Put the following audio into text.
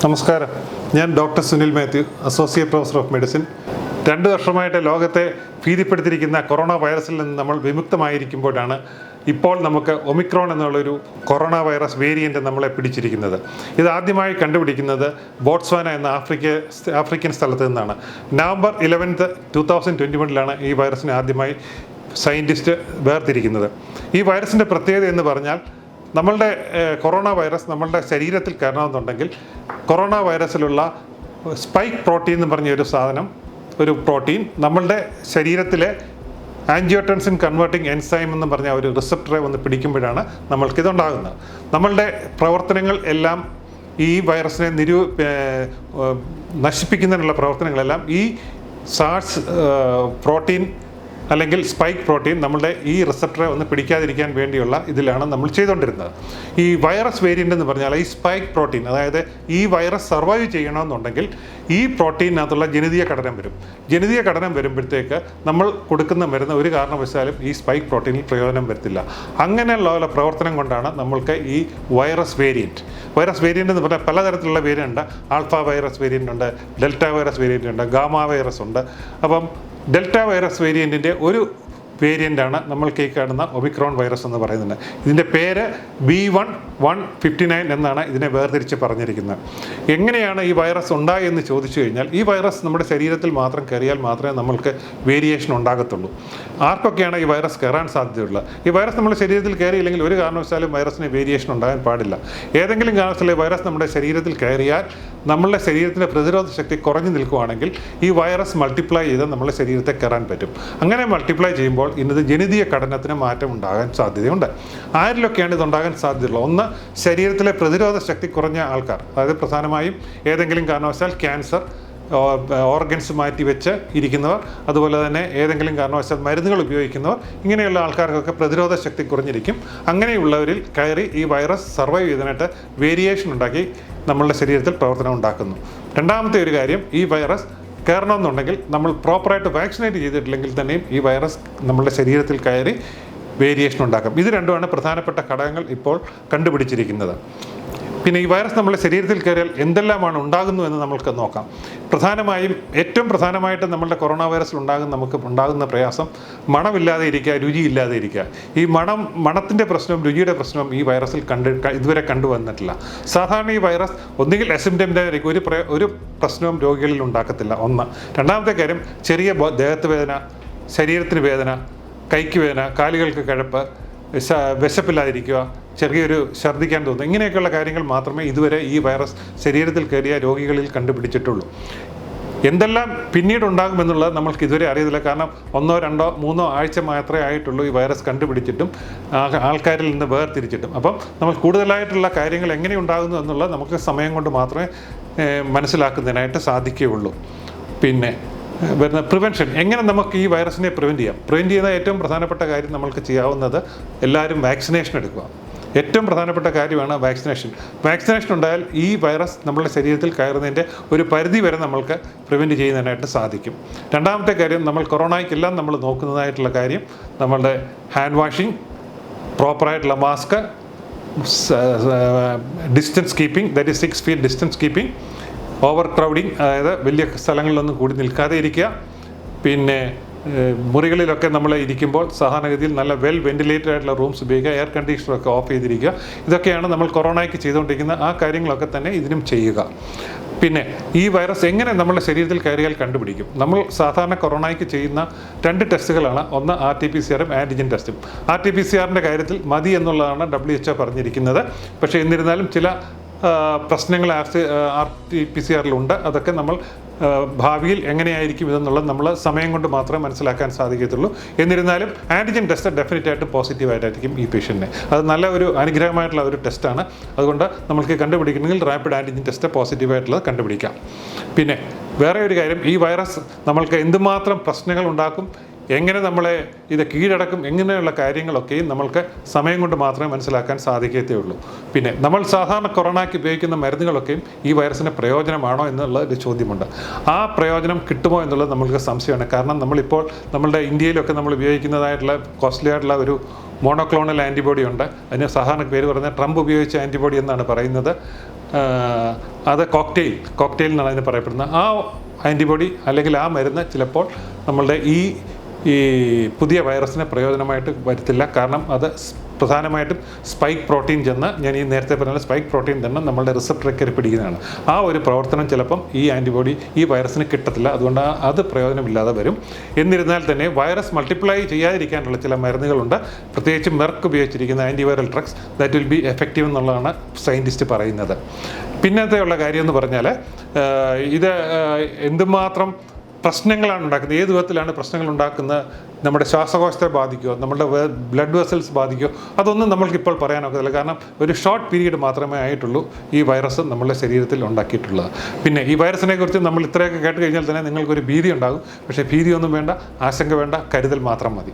നമസ്കാരം. ഞാൻ Dr.Sunil Mathew, associate professor of medicine. 2 വർഷമായിട്ട് ലോകത്തെ ഭീതിപ്പെടുത്തിയിരിക്കുന്ന കൊറോണ വൈറസിൽ നിന്ന് നമ്മൾ വിമുക്തമായിരിക്കുമ്പോഴാണ് ഇപ്പോൾ നമുക്ക് ഒമിക്രോൺ എന്നുള്ളൊരു കൊറോണ വൈറസ് വേരിയൻ്റ് നമ്മളെ പിടിച്ചിരിക്കുന്നത്. ഇത് ആദ്യമായി കണ്ടുപിടിക്കുന്നത് ബോട്സ്വാന എന്ന ആഫ്രിക്കൻ സ്ഥലത്ത് നിന്നാണ്. നവംബർ 11, 2021 ഈ വൈറസിനെ ആദ്യമായി സയൻറ്റിസ്റ്റ് വേർതിരിക്കുന്നത്. ഈ വൈറസിൻ്റെ പ്രത്യേകത എന്ന് പറഞ്ഞാൽ, നമ്മളുടെ കൊറോണ വൈറസ് നമ്മളുടെ ശരീരത്തിൽ കയറണമെന്നുണ്ടെങ്കിൽ കൊറോണ വൈറസിലുള്ള സ്പൈക്ക് പ്രോട്ടീൻ എന്ന് പറഞ്ഞ ഒരു പ്രോട്ടീൻ നമ്മളുടെ ശരീരത്തിലെ ആൻജിയോടെൻസിൻ കൺവേർട്ടിംഗ് എൻസൈം എന്ന് പറഞ്ഞ ഒരു റിസപ്റ്ററെ ഒന്ന് പിടിക്കുമ്പോഴാണ് നമ്മൾക്കിതുണ്ടാകുന്നത്. നമ്മളുടെ പ്രവർത്തനങ്ങൾ എല്ലാം ഈ വൈറസിനെ നശിപ്പിക്കുന്നതിനുള്ള പ്രവർത്തനങ്ങളെല്ലാം ഈ സാർസ് പ്രോട്ടീൻ അല്ലെങ്കിൽ സ്പൈക്ക് പ്രോട്ടീൻ നമ്മളുടെ ഈ റിസപ്റ്ററെ ഒന്ന് പിടിക്കാതിരിക്കാൻ വേണ്ടിയുള്ള ഇതിലാണ് നമ്മൾ ചെയ്തുകൊണ്ടിരുന്നത്. ഈ വൈറസ് വേരിയൻ്റ് എന്ന് പറഞ്ഞാൽ ഈ സ്പൈക്ക് പ്രോട്ടീൻ, അതായത് ഈ വൈറസ് സർവൈവ് ചെയ്യണമെന്നുണ്ടെങ്കിൽ ഈ പ്രോട്ടീനകത്തുള്ള ജനിതീയ ഘടനം വരും. ജനിതീയ ഘടനം വരുമ്പോഴത്തേക്ക് നമ്മൾ കൊടുക്കുന്ന മരുന്ന് ഒരു കാരണവശാലും ഈ സ്പൈക്ക് പ്രോട്ടീനിൽ പ്രയോജനം വരത്തില്ല. അങ്ങനെയുള്ള പ്രവർത്തനം കൊണ്ടാണ് നമ്മൾക്ക് ഈ വൈറസ് വേരിയൻ്റ് എന്ന് പറഞ്ഞാൽ പലതരത്തിലുള്ള വേരിയൻ്റ് ഉണ്ട്. ആൽഫ വൈറസ് വേരിയൻ്റ് ഉണ്ട്, ഡെൽറ്റ വൈറസ് വേരിയൻ്റ് ഉണ്ട്, ഗാമ വൈറസ് ഉണ്ട്. അപ്പം ഡെൽറ്റ വൈറസ് വേരിയൻറ്റിൻ്റെ ഒരു വേരിയൻ്റാണ് നമ്മൾക്ക് ഈ കാണുന്ന ഒമിക്രോൺ വൈറസ് എന്ന് പറയുന്നത്. ഇതിൻ്റെ പേര് B.1.159 എന്നാണ് ഇതിനെ വേർതിരിച്ച് പറഞ്ഞിരിക്കുന്നത്. എങ്ങനെയാണ് ഈ വൈറസ് ഉണ്ടായി എന്ന് ചോദിച്ചു കഴിഞ്ഞാൽ, ഈ വൈറസ് നമ്മുടെ ശരീരത്തിൽ മാത്രം കയറിയാൽ മാത്രമേ നമ്മൾക്ക് വേരിയേഷൻ ഉണ്ടാകത്തുള്ളൂ. ആർക്കൊക്കെയാണ് ഈ വൈറസ് കയറാൻ സാധ്യതയുള്ളത്? ഈ വൈറസ് നമ്മുടെ ശരീരത്തിൽ കയറിയില്ലെങ്കിൽ ഒരു കാരണവശാലും വൈറസിന് വേരിയേഷൻ ഉണ്ടാകാൻ പാടില്ല. ഏതെങ്കിലും കാരണത്തിൽ വൈറസ് നമ്മുടെ ശരീരത്തിൽ കയറിയാൽ നമ്മളുടെ ശരീരത്തിൻ്റെ പ്രതിരോധ ശക്തി കുറഞ്ഞു നിൽക്കുകയാണെങ്കിൽ ഈ വൈറസ് മൾട്ടിപ്ലൈ ചെയ്ത് നമ്മുടെ ശരീരത്തെ കയറാൻ പറ്റും. അങ്ങനെ മൾട്ടിപ്ലൈ ചെയ്യുമ്പോൾ ഇന്നത് ജനിതീയ ഘടനത്തിന് മാറ്റം ഉണ്ടാകാൻ സാധ്യതയുണ്ട്. ആരിലൊക്കെയാണ് ഇതുണ്ടാകാൻ സാധ്യതയുള്ളത്? ഒന്ന്, ശരീരത്തിലെ പ്രതിരോധ ശക്തി കുറഞ്ഞ ആൾക്കാർ, അതായത് പ്രധാനമായും ഏതെങ്കിലും കാരണവശാൽ ക്യാൻസർ, ഓർഗൻസ് മാറ്റി വെച്ച് ഇരിക്കുന്നവർ, അതുപോലെ തന്നെ ഏതെങ്കിലും കാരണവശാൽ മരുന്നുകൾ ഉപയോഗിക്കുന്നവർ, ഇങ്ങനെയുള്ള ആൾക്കാർക്കൊക്കെ പ്രതിരോധ ശക്തി കുറഞ്ഞിരിക്കും. അങ്ങനെയുള്ളവരിൽ കയറി ഈ വൈറസ് സർവൈവ് ചെയ്തതിനായിട്ട് വേരിയേഷൻ ഉണ്ടാക്കി നമ്മളുടെ ശരീരത്തിൽ പ്രവർത്തനം ഉണ്ടാക്കുന്നു. രണ്ടാമത്തെ ഒരു കാര്യം, ഈ വൈറസ് കയറണമെന്നുണ്ടെങ്കിൽ നമ്മൾ പ്രോപ്പറായിട്ട് വാക്സിനേറ്റ് ചെയ്തിട്ടില്ലെങ്കിൽ തന്നെയും ഈ വൈറസ് നമ്മളുടെ ശരീരത്തിൽ കയറി വേരിയേഷൻ ഉണ്ടാക്കും. ഇത് രണ്ടുമാണ് പ്രധാനപ്പെട്ട ഘടകങ്ങൾ ഇപ്പോൾ കണ്ടുപിടിച്ചിരിക്കുന്നത്. പിന്നെ ഈ വൈറസ് നമ്മുടെ ശരീരത്തിൽ കയറിയാൽ എന്തെല്ലാമാണ് ഉണ്ടാകുന്നു എന്ന് നമ്മൾക്ക് നോക്കാം. ഏറ്റവും പ്രധാനമായിട്ട് നമ്മളുടെ കൊറോണ വൈറസിൽ നമുക്ക് ഉണ്ടാകുന്ന പ്രയാസം മണമില്ലാതെ ഇരിക്കുക, രുചിയില്ലാതെ ഇരിക്കുക. ഈ മണത്തിൻ്റെ പ്രശ്നവും രുചിയുടെ പ്രശ്നവും ഈ വൈറസിൽ ഇതുവരെ കണ്ടുവന്നിട്ടില്ല. സാധാരണ ഈ വൈറസ് ഒന്നുകിൽ അസിംപ്റ്റമാറ്റിക്, ഒരു പ്രശ്നവും രോഗികളിൽ ഉണ്ടാക്കത്തില്ല. ഒന്ന്. രണ്ടാമത്തെ കാര്യം, ചെറിയ ദേഹത്ത് വേദന, ശരീരത്തിന് വേദന, കൈക്ക് വേദന, കാലുകൾക്ക് കഴപ്പ്, വിശപ്പില്ലാതിരിക്കുക, ചെറിയൊരു ഛർദ്ദിക്കാൻ തോന്നുന്നു, ഇങ്ങനെയൊക്കെയുള്ള കാര്യങ്ങൾ മാത്രമേ ഇതുവരെ ഈ വൈറസ് ശരീരത്തിൽ കയറിയ രോഗികളിൽ കണ്ടുപിടിച്ചിട്ടുള്ളൂ. എന്തെല്ലാം പിന്നീട് ഉണ്ടാകുമെന്നുള്ളത് നമ്മൾക്ക് ഇതുവരെ അറിയത്തില്ല. കാരണം 1, 2, 3 ആഴ്ച മാത്രമേ ആയിട്ടുള്ളൂ ഈ വൈറസ് കണ്ടുപിടിച്ചിട്ടും ആൾക്കാരിൽ നിന്ന് വേർതിരിച്ചിട്ടും. അപ്പം നമ്മൾ കൂടുതലായിട്ടുള്ള കാര്യങ്ങൾ എങ്ങനെ ഉണ്ടാകുന്നു എന്നുള്ളത് നമുക്ക് സമയം കൊണ്ട് മാത്രമേ മനസ്സിലാക്കുന്നതിനായിട്ട് സാധിക്കുകയുള്ളൂ. പിന്നെ വരുന്ന പ്രിവെൻഷൻ, എങ്ങനെ നമുക്ക് ഈ വൈറസിനെ പ്രിവെൻറ്റ് ചെയ്യുന്ന ഏറ്റവും പ്രധാനപ്പെട്ട കാര്യം നമ്മൾക്ക് ചെയ്യാവുന്നത് എല്ലാവരും വാക്സിനേഷൻ എടുക്കുക. ഏറ്റവും പ്രധാനപ്പെട്ട കാര്യമാണ് വാക്സിനേഷൻ ഉണ്ടായാൽ ഈ വൈറസ് നമ്മളുടെ ശരീരത്തിൽ കയറുന്നതിൻ്റെ ഒരു പരിധി വരെ നമ്മൾക്ക് പ്രിവെൻറ്റ് ചെയ്യുന്നതിനായിട്ട് സാധിക്കും. രണ്ടാമത്തെ കാര്യം, നമ്മൾ കൊറോണയ്ക്കെല്ലാം നമ്മൾ നോക്കുന്നതായിട്ടുള്ള കാര്യം നമ്മളുടെ ഹാൻഡ് വാഷിംഗ്, പ്രോപ്പറായിട്ടുള്ള mask, distance keeping, that is 6 feet distance keeping, over crowding, അതായത് വലിയ സ്ഥലങ്ങളിലൊന്നും കൂടി നിൽക്കാതെ ഇരിക്കുക. പിന്നെ മുറികളിലൊക്കെ നമ്മൾ ഇരിക്കുമ്പോൾ സാധാരണഗതിയിൽ നല്ല വെൽ വെന്റിലേറ്റഡ് ആയിട്ടുള്ള റൂംസ് ഉപയോഗിക്കുക, എയർ കണ്ടീഷണറൊക്കെ ഓഫ് ചെയ്തിരിക്കുക. ഇതൊക്കെയാണ് നമ്മൾ കൊറോണയ്ക്ക് ചെയ്തുകൊണ്ടിരിക്കുന്ന ആ കാര്യങ്ങളൊക്കെ തന്നെ ഇതിനും ചെയ്യുക. പിന്നെ ഈ വൈറസ് എങ്ങനെ നമ്മുടെ ശരീരത്തിൽ കയറിയാൽ കണ്ടുപിടിക്കും? നമ്മൾ സാധാരണ കൊറോണയ്ക്ക് ചെയ്യുന്ന 2 ടെസ്റ്റുകളാണ്. ഒന്ന് RT-PCR ആൻറ്റിജൻ ടെസ്റ്റും. RT-PCRൻ്റെ കാര്യത്തിൽ മതി എന്നുള്ളതാണ് WHO പറഞ്ഞിരിക്കുന്നത്. പക്ഷേ എന്നിരുന്നാലും ചില പ്രശ്നങ്ങൾ RT-PCRലുണ്ട്. അതൊക്കെ നമ്മൾ ഭാവിയിൽ എങ്ങനെയായിരിക്കും ഇതെന്നുള്ളത് നമ്മൾ സമയം കൊണ്ട് മാത്രമേ മനസ്സിലാക്കാൻ സാധിക്കത്തുള്ളൂ. എന്നിരുന്നാലും ആൻറ്റിജൻ ടെസ്റ്റ് ഡെഫിനറ്റായിട്ടും പോസിറ്റീവായിട്ടായിരിക്കും ഈ പേഷ്യൻറ്റിനെ. അത് നല്ല ഒരു അനുഗ്രഹമായിട്ടുള്ള ഒരു ടെസ്റ്റാണ്. അതുകൊണ്ട് നമ്മൾക്ക് കണ്ടുപിടിക്കണമെങ്കിൽ റാപ്പിഡ് ആൻറ്റിജൻ ടെസ്റ്റ് പോസിറ്റീവായിട്ടുള്ളത് കണ്ടുപിടിക്കാം. പിന്നെ വേറെ ഒരു കാര്യം, ഈ വൈറസ് നമ്മൾക്ക് എന്തുമാത്രം പ്രശ്നങ്ങൾ ഉണ്ടാക്കും, എങ്ങനെ നമ്മളെ ഇത് കീഴടക്കും, എങ്ങനെയുള്ള കാര്യങ്ങളൊക്കെയും നമ്മൾക്ക് സമയം കൊണ്ട് മാത്രമേ മനസ്സിലാക്കാൻ സാധിക്കത്തേ ഉള്ളൂ. പിന്നെ നമ്മൾ സാധാരണ കൊറോണയ്ക്ക് ഉപയോഗിക്കുന്ന മരുന്നുകളൊക്കെയും ഈ വൈറസിന് പ്രയോജനമാണോ എന്നുള്ള ഒരു ചോദ്യമുണ്ട്. ആ പ്രയോജനം കിട്ടുമോ എന്നുള്ളത് നമ്മൾക്ക് സംശയമാണ്. കാരണം നമ്മളിപ്പോൾ നമ്മളുടെ ഇന്ത്യയിലൊക്കെ നമ്മൾ ഉപയോഗിക്കുന്നതായിട്ടുള്ള കോസ്റ്റ്ലി ആയിട്ടുള്ള ഒരു മോണോക്ലോണൽ ആൻറ്റിബോഡി ഉണ്ട്. അതിന് സാധാരണ പേര് പറഞ്ഞാൽ ട്രംപ് ഉപയോഗിച്ച ആൻറ്റിബോഡി എന്നാണ് പറയുന്നത്. അത് കോക്ടെയിൽ എന്നാണ് അതിന് പറയപ്പെടുന്നത്. ആ ആൻറ്റിബോഡി അല്ലെങ്കിൽ ആ മരുന്ന് ചിലപ്പോൾ നമ്മളുടെ ഈ പുതിയ വൈറസിന് പ്രയോജനമായിട്ട് വരത്തില്ല. കാരണം അത് പ്രധാനമായിട്ടും സ്പൈക്ക് പ്രോട്ടീൻ ചെന്ന്, ഞാൻ ഈ നേരത്തെ പറഞ്ഞ സ്പൈക്ക് പ്രോട്ടീൻ തന്നെ നമ്മളുടെ റിസപ്റ്ററെ കയറി പിടിക്കുന്നതാണ്. ആ ഒരു പ്രവർത്തനം ചിലപ്പം ഈ ആൻറ്റിബോഡി ഈ വൈറസിന് കിട്ടത്തില്ല. അതുകൊണ്ട് അത് പ്രയോജനമില്ലാതെ വരും. എന്നിരുന്നാൽ തന്നെ വൈറസ് മൾട്ടിപ്ലൈ ചെയ്യാതിരിക്കാനുള്ള ചില മരുന്നുകളുണ്ട്, പ്രത്യേകിച്ച് മെർക്ക് ഉപയോഗിച്ചിരിക്കുന്ന antiviral drugs that will be effective എന്നുള്ളതാണ് സയൻറ്റിസ്റ്റ് പറയുന്നത്. പിന്നത്തെയുള്ള കാര്യം എന്ന് പറഞ്ഞാൽ ഇത് എന്തുമാത്രം പ്രശ്നങ്ങളാണ് ഉണ്ടാക്കുന്നത്, ഏത് വിധത്തിലാണ് പ്രശ്നങ്ങൾ ഉണ്ടാക്കുന്നത്, നമ്മുടെ ശ്വാസകോശത്തെ ബാധിക്കുമോ, നമ്മുടെ ബ്ലഡ് വെസൽസ് ബാധിക്കുമോ, അതൊന്നും നമ്മൾക്കിപ്പോൾ പറയാനൊക്കത്തില്ല. കാരണം ഒരു ഷോർട്ട് പീരീഡ് മാത്രമേ ആയിട്ടുള്ളൂ ഈ വൈറസ് നമ്മളുടെ ശരീരത്തിൽ ഉണ്ടാക്കിയിട്ടുള്ളത്. പിന്നെ ഈ വൈറസിനെ കുറിച്ച് നമ്മൾ ഇത്രയൊക്കെ കേട്ട് കഴിഞ്ഞാൽ തന്നെ നിങ്ങൾക്കൊരു ഭീതി ഉണ്ടാകും. പക്ഷേ ഭീതിയൊന്നും വേണ്ട, ആശങ്ക വേണ്ട, കരുതൽ മാത്രം മതി.